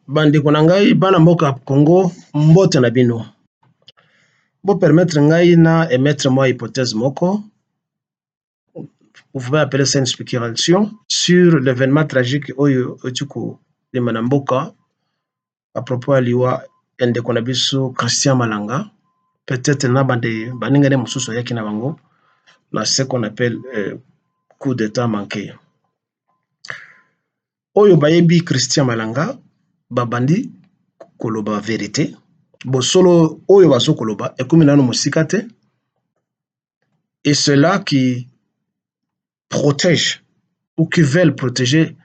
Bandeko na ngai bana mboka Congo mbote na bino. Bo permettre ngai na émettre moi hypothèse moko. Vous pouvez appeler ça une spéculation sur l'événement tragique oyo otuko de Manamboka à propos aliwa ndeko na biso Christian Malanga. Peut-être na bande baningane mususu yaki na bango na ce qu'on appelle coup d'état manqué. Oyo bayebi Christian Malanga babandi koloba vérité. Bosolo oyo baso koloba ekomi nano mosika te. Et ceux-là qui protègent ou qui veulent protéger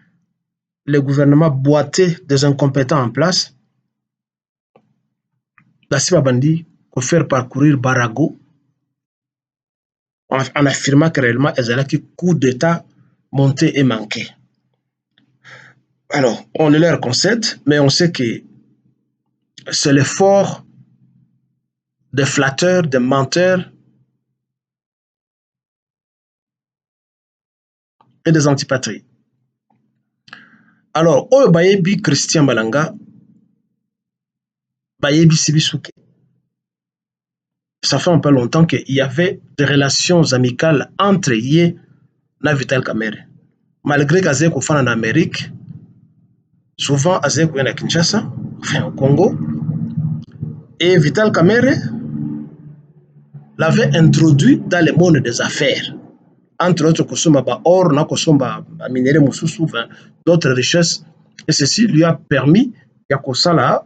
le gouvernement boité des incompétents en place, basi babandi ko faire parcourir Barago en affirmant que réellement ezalaki coup d'état monté et manqué. Alors, on le leur concède, mais on sait que c'est l'effort des flatteurs, des menteurs et des antipatries. Alors, oyo bayebi Christian Malanga, bayebi Sibisuke. Ça fait un peu longtemps qu'il y avait des relations amicales entre Yé et Vital Kamerhe. Malgré qu'Azé Koufana en Amérique, souvent Azé Koufana à Kinshasa, enfin au Congo, et Vital Kamerhe l'avait introduit dans le monde des affaires. Entre autres, Kosomba or, Kosomba minéré Moussoussou, d'autres richesses. Et ceci lui a permis, Yakosala,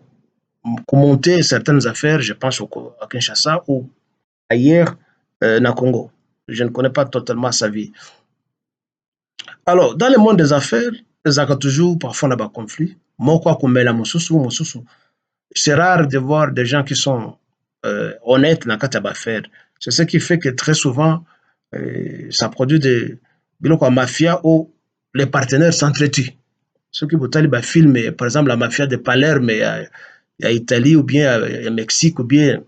de monter certaines affaires, je pense à Kinshasa ou ailleurs na Congo. Je ne connais pas totalement sa vie. Alors, dans le monde des affaires, il y a toujours parfois des conflits. C'est rare de voir des gens qui sont honnêtes dans les affaires. C'est ce qui fait que très souvent, ça produit des mafia où les partenaires s'entretuent. Ceux qui vous filment, par exemple, la mafia de Palerme, à Italie ou bien à Mexique ou bien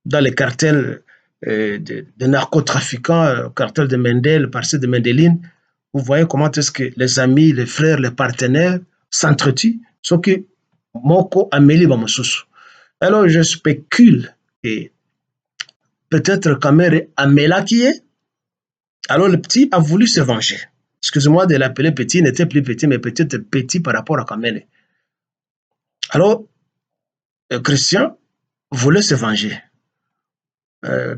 dans les cartels de narcotrafiquants, cartel de Mendel, parcelle de Mendeline, vous voyez comment est-ce que les amis, les frères, les partenaires s'entretuent, ce qui moko ameli bamosusu. Alors je spécule que peut-être Kamerhe amela qui est. Alors le petit a voulu se venger. Excusez-moi de l'appeler petit, il n'était plus petit, mais peut-être petit par rapport à Kamerhe. Alors, Christian voulait se venger.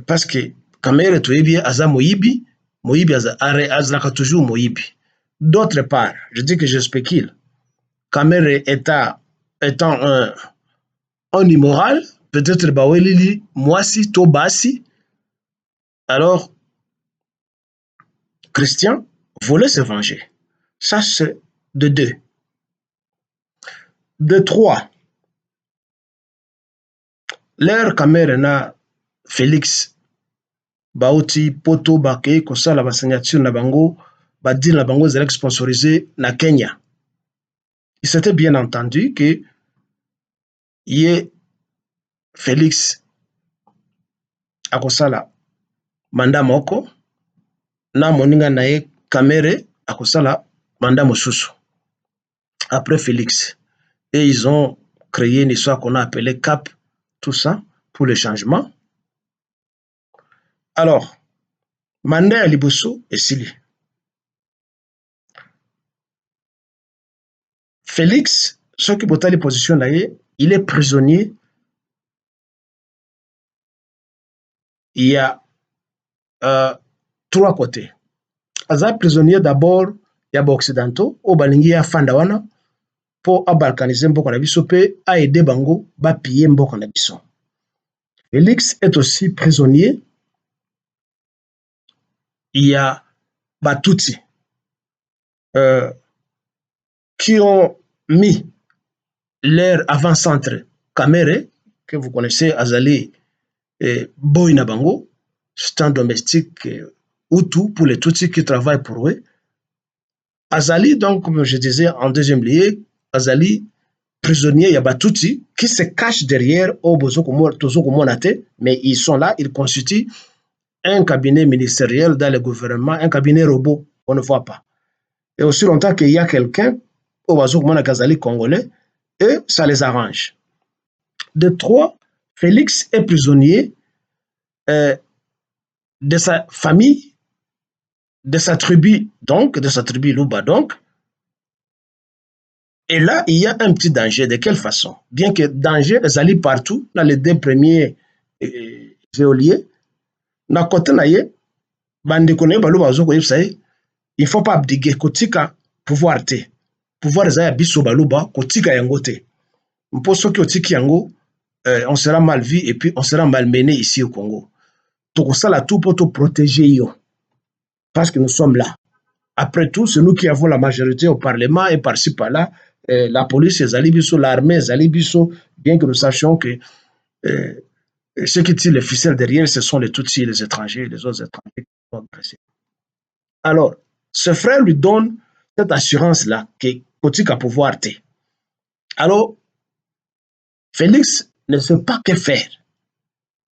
Parce que Kamerhe toyebi aza moyibi, moyibi azalaka toujours moyibi. D'autre part, je dis que je spécule. Kamerhe étant un immoral, peut-être bawelili mwasi to basi. Alors, Christian voulait se venger. Ça, c'est de deux. De trois, l'ère Kamerhe na Félix Bauti poto bakei kosala ba signature na bango ba deal na bango zélek sponsorisé na Kenya. Il s'était bien entendu que yé Félix akosala manda moko na moninga na ye Kamerhe akosala manda mosusu après Félix. Et ils ont créé une histoire qu'on a appelée CAP, tout ça, pour le changement. Alors, Manda Liboso et Sili. Félix, ce qui est les positions là, il est prisonnier. Il y a trois côtés. Aza prisonnier d'abord, il y a occidentaux, au balingi ya fandawana, pour balkaniser mboko na biso pe a aider bango ba piller mboko na biso. Félix est aussi prisonnier. Il y a Batouti qui ont mis leur avant-centre Kamerhe, que vous connaissez, Azali Boy Nabango, c'est un domestique Hutu pour les Tutsis qui travaillent pour eux. Azali, donc, comme je disais en deuxième lieu, Azali, prisonnier, il y a Batouti qui se cache derrière Obozo Monate, mais ils sont là, ils constituent un cabinet ministériel dans le gouvernement, un cabinet robot, on ne voit pas. Et aussi longtemps qu'il y a quelqu'un, Obozo Monakazali congolais, et ça les arrange. De 3, Félix est prisonnier euh, de sa famille, de sa tribu, donc, de sa tribu Luba, donc. Et là, il y a un petit danger. De quelle façon? Bien que danger, ils allaient partout, dans les 2 premiers géoliers, na côté naïe, bande koné balu bazo ko yipsaye, il faut pas abdiguer kotika pouvoir te. Pouvoir za ya biso baluba kotika yango te. Mpo soki otiki yango, on sera mal vu et puis on sera malmené ici au Congo. Donc ça là tout pour te protéger yo. Parce que nous sommes là. Après tout, c'est nous qui avons la majorité au Parlement et par-ci par-là, la police, les alibiso, l'armée, les alibiso, bien que nous sachions que euh, ceux qui tirent les ficelles derrière, ce sont les Tutsis, les étrangers, les autres étrangers qui sont agressés. Alors, ce frère lui donne cette assurance-là que Kotika pouvoir te. Alors, Félix ne sait pas que faire.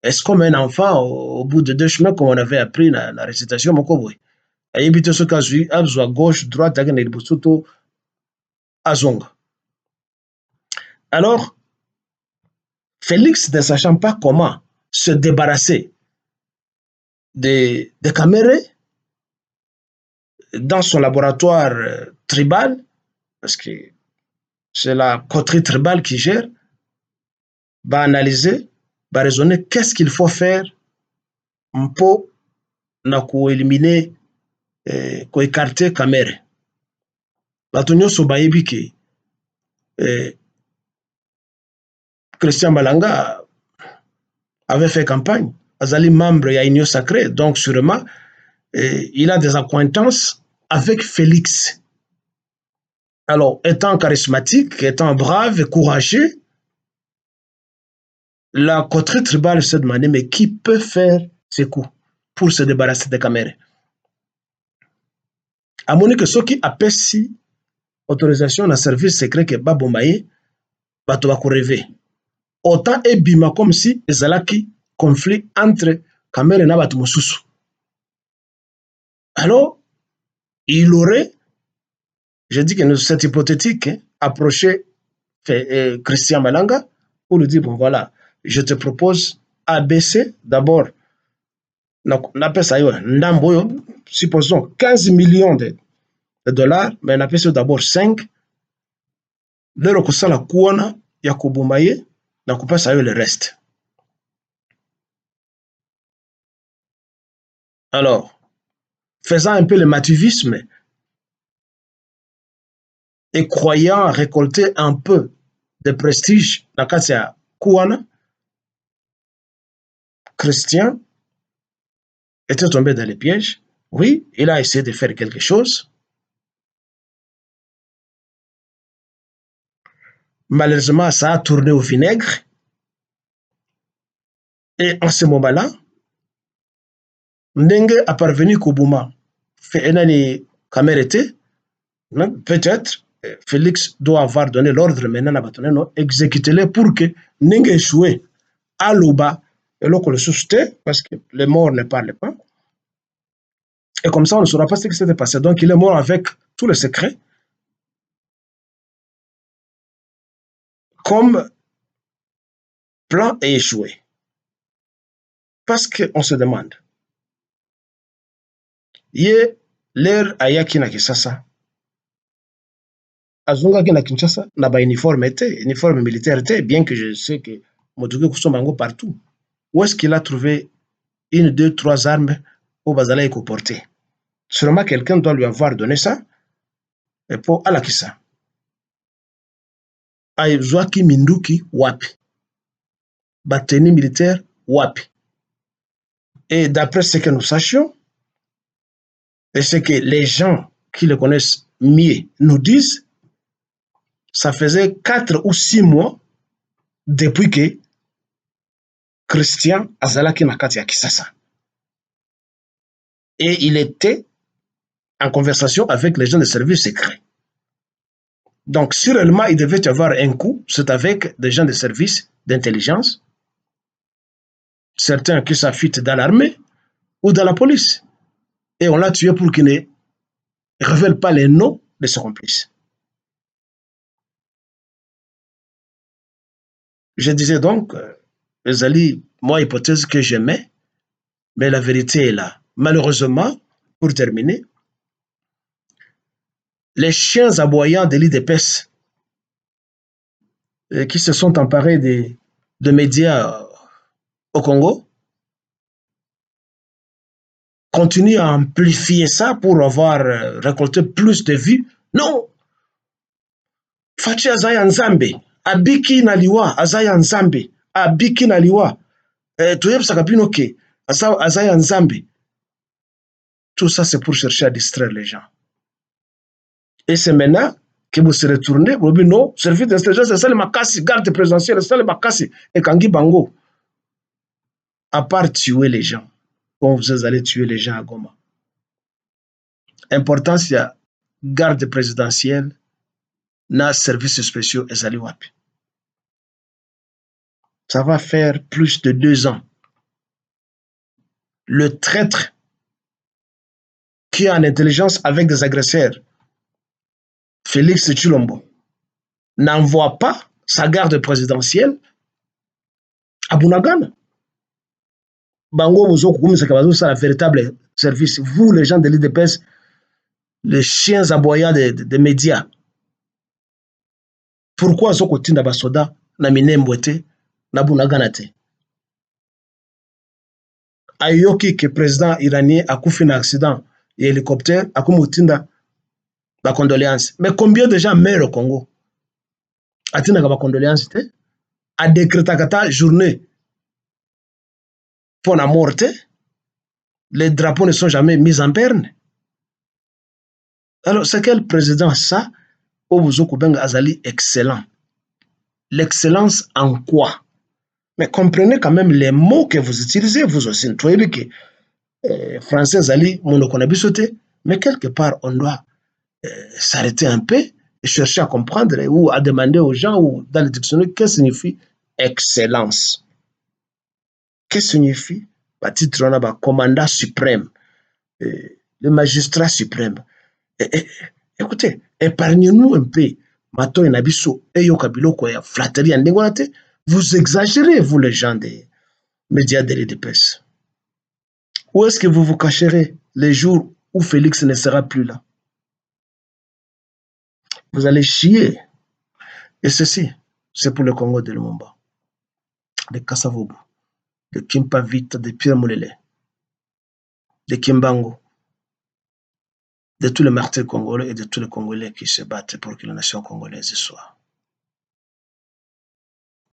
Est-ce comme un enfant au bout de 2 chemins, comme on avait appris la récitation, Mokoboy? Ayebite ce cas à gauche, droite, à Azonga. Alors, Félix, ne sachant pas comment se débarrasser des caméras dans son laboratoire tribal, parce que c'est la coterie tribale qui gère, va analyser, va raisonner qu'est-ce qu'il faut faire pour éliminer, pour écarter caméra. Batonyo Sobayebi que Christian Malanga avait fait campagne. Azali membre de l'Union Sacrée, donc sûrement, il a des acquaintances avec Félix. Alors, étant charismatique, étant brave et courageux, la coterie tribale se demandait, mais qui peut faire ces coups pour se débarrasser des caméras? À mon que ceux qui appellent si autorisation d'un service secret que Babombaye, bato va rêver. Autant et bima comme si les alaki conflit entre caméra et Nabat Moussousou. Alors, il aurait, je dis que c'est hypothétique, approché Christian Malanga pour lui dire, bon voilà, je te propose ABC, d'abord, on appelle ça, supposons 15 millions de dollars, mais on appelle ça d'abord 5, lero kusala kuona ya kubumbaye, na kupesa le reste. Alors, faisant un peu le mativisme et croyant récolter un peu de prestige dans Katia Kouana, Christian était tombé dans les pièges. Oui, il a essayé de faire quelque chose. Malheureusement, ça a tourné au vinaigre. Et en ce moment-là, Ndenge a parvenu Koubouma fait un année Kamerete, peut-être Félix doit avoir donné l'ordre maintenant à exécuter-les pour que Ndenge échoué à Louba et l'on le suscite parce que les morts ne parlent pas. Et comme ça, on ne saura pas ce qui s'est passé. Donc, il est mort avec tous les secrets. Comme plan est échoué. Parce qu'on se demande, yé l'air ayaki na Kisasa, azongaki na Kinshasa, na ba uniforme militaire était, bien que je sais que Motuke Kusombango partout. Où est-ce qu'il a trouvé 1, 2, 3 armes au Bazala et porter? Sûrement quelqu'un doit lui avoir donné ça, et pour Alakisa. Aizwaki Minduki wapi. Bateni militaire wapi. Et d'après ce que nous sachions, et ce que les gens qui le connaissent mieux nous disent, ça faisait 4 ou 6 mois depuis que Christian azalaki na kati ya Kisasa. Et il était en conversation avec les gens des services secrets. Donc, si réellement il devait y avoir un coup, c'est avec des gens des services d'intelligence, certains qui s'affûtent dans l'armée ou dans la police. Et on l'a tué pour qu'il ne révèle pas les noms de ses complices. Je disais donc, Ezali, moi, hypothèse que j'aimais, mais la vérité est là. Malheureusement, pour terminer, les chiens aboyants de l'IDPS qui se sont emparés de médias au Congo continuent à amplifier ça pour avoir récolté plus de vues. Non, Fachi Azaya Nzambe, Abiki Naliwa, Azaya Nzambe, Abiki Naliwa, Toyeb Binoke, Azaya Nzambe. Tout ça, c'est pour chercher à distraire les gens. Et c'est maintenant que vous se retournez, vous dites non, service d'intelligence, c'est ça le Makassi, garde présidentielle, c'est ça le Makassi, et Kangi Bango. À part tuer les gens, quand vous allez tuer les gens à Goma. Importance, il y a garde présidentielle, na services spéciaux et Zaliwapi. Ça va faire plus de 2 ans. Le traître qui est en intelligence avec des agresseurs, Félix Tshilombo, n'envoie pas sa garde présidentielle à Bunagana. Bango c'est un véritable service. Vous, les gens de l'IDPS, les chiens aboyants des médias, pourquoi Zokotinda Basoda na Minembwete na Bunagana te? Ayoki que président iranien a couffé un accident et hélicoptère a kumutinda ba condoléances. Mais combien de gens meurent au Congo? Atina ba condoléances te? A décrété kata journée pour la mort. Les drapeaux ne sont jamais mis en berne. Alors, c'est quel président ça? Obuzo Benga Azali excellent. L'excellence en quoi? Mais comprenez quand même les mots que vous utilisez, vous aussi. Vous voyez que français Azali, monokonabisote, mais quelque part, on doit s'arrêter un peu et chercher à comprendre ou à demander aux gens ou dans le dictionnaire qu'est-ce que signifie excellence. Qu'est-ce que signifie? Titre, on a commandant suprême, le magistrat suprême. Écoutez, épargnez-nous un peu. Mato et Nabiso, Eyo Kabilo, Koya, flatterie, Ndengwate. Vous exagérez, vous, les gens des médias de l'IDPS. Où est-ce que vous vous cacherez les jours où Félix ne sera plus là? Vous allez chier. Et ceci, c'est pour le Congo de Lumumba, de Kassavobu, de Kimpavita, de Pierre Moulele, de Kimbango, de tous les martyrs congolais et de tous les Congolais qui se battent pour que la nation congolaise soit.